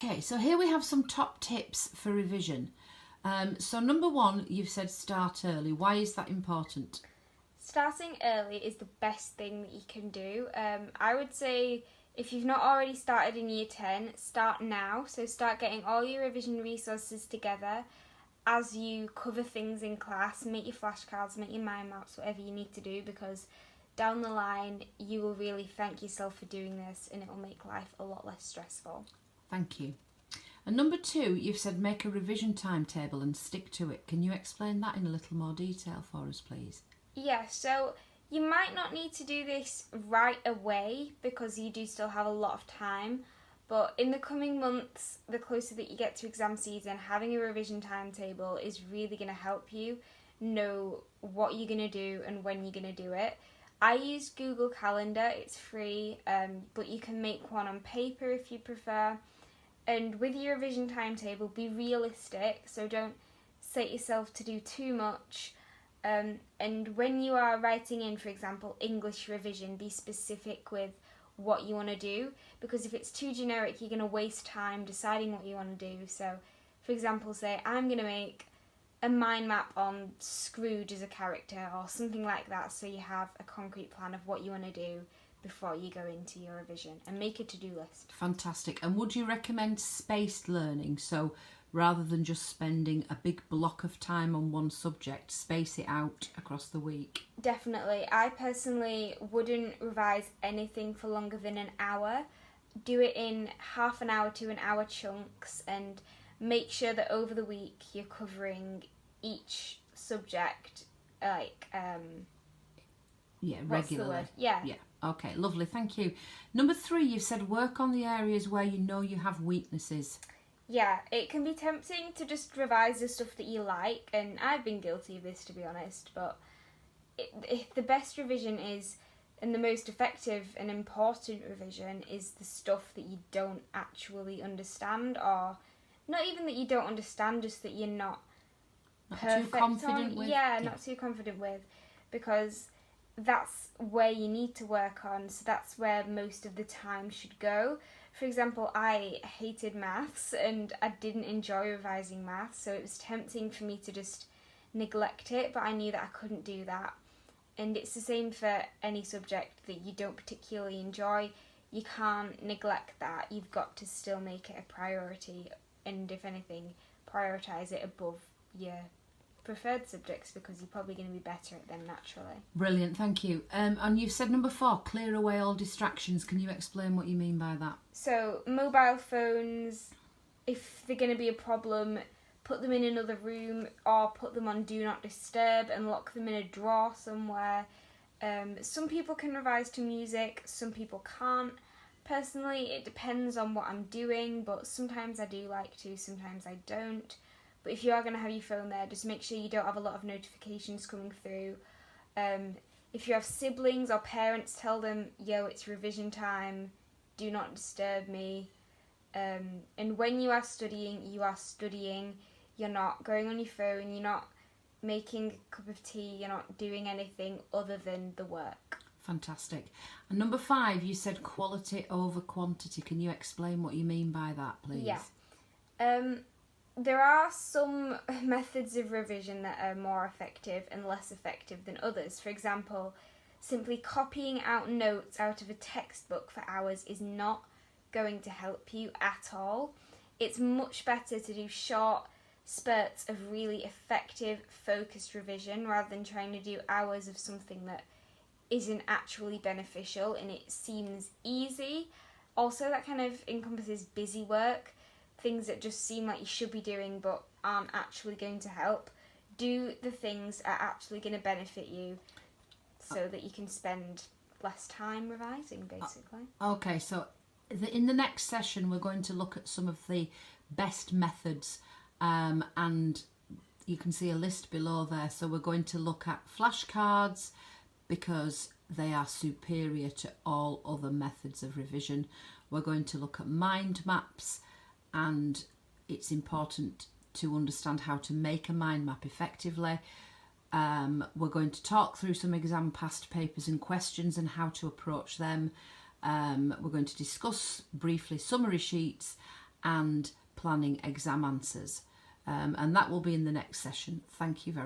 Okay, so here we have some top tips for revision. So number one, you've said start early. Why is that important? Starting early is the best thing that you can do. I would say if you've not already started in year 10, start now. So start getting all your revision resources together as you cover things in class. Make your flashcards, make your mind maps, whatever you need to do, because down the line you will really thank yourself for doing this and it will make life a lot less stressful. Thank you. And number two, you've said make a revision timetable and stick to it. Can you explain that in a little more detail for us, please? Yeah, so you might not need to do this right away because you do still have a lot of time, but in the coming months, the closer that you get to exam season, having a revision timetable is really going to help you know what you're going to do and when you're going to do it. I use Google Calendar, it's free, but you can make one on paper if you prefer. And with your revision timetable, be realistic, so don't set yourself to do too much. And when you are writing in, for example, English revision, be specific with what you want to do, because if it's too generic, you're going to waste time deciding what you want to do. So, for example, say, I'm going to make a mind map on Scrooge as a character or something like that, so you have a concrete plan of what you want to do before you go into your revision, and make a to-do list. Fantastic. And would you recommend spaced learning? So rather than just spending a big block of time on one subject, space it out across the week? Definitely. I personally wouldn't revise anything for longer than an hour. Do it in half an hour to an hour chunks, and make sure that over the week you're covering each subject Yeah, what's the regularly. word? Yeah. Yeah. Okay, lovely. Thank you. Number three, you've said work on the areas where you know you have weaknesses. Yeah, it can be tempting to just revise the stuff that you like, and I've been guilty of this, to be honest, but the best revision is, and the most effective and important revision is the stuff that you don't actually understand, or not even that you don't understand, just that you're not perfect too confident on. with? Yeah, not too confident with, because that's where you need to work on, so that's where most of the time should go. For example, I hated maths and I didn't enjoy revising maths, so it was tempting for me to just neglect it, but I knew that I couldn't do that. And it's the same for any subject that you don't particularly enjoy. You can't neglect that. You've got to still make it a priority, and if anything, prioritise it above your preferred subjects, because you're probably going to be better at them naturally. Brilliant, thank you. And you've said number four, clear away all distractions. Can you explain what you mean by that? So, mobile phones, if they're going to be a problem, put them in another room or put them on Do Not Disturb and lock them in a drawer somewhere. Some people can revise to music, some people can't. Personally, it depends on what I'm doing, but sometimes I do like to, sometimes I don't. But if you are going to have your phone there, just make sure you don't have a lot of notifications coming through. If you have siblings or parents, tell them, yo, it's revision time, do not disturb me. And when you are studying, you are studying. You're not going on your phone, you're not making a cup of tea, you're not doing anything other than the work. Fantastic. And number five, you said quality over quantity. Can you explain what you mean by that, please? Yeah. There are some methods of revision that are more effective and less effective than others. For example, simply copying out notes out of a textbook for hours is not going to help you at all. It's much better to do short spurts of really effective, focused revision rather than trying to do hours of something that isn't actually beneficial and it seems easy. Also, that kind of encompasses busy work, things that just seem like you should be doing but aren't actually going to help. Do the things that are actually going to benefit you so that you can spend less time revising, basically. Okay, so in the next session we're going to look at some of the best methods, and you can see a list below there. So we're going to look at flashcards because they are superior to all other methods of revision. We're going to look at mind maps, and it's important to understand how to make a mind map effectively. We're going to talk through some exam past papers and questions and how to approach them. We're going to discuss briefly summary sheets, and planning exam answers. And that will be in the next session. Thank you very much.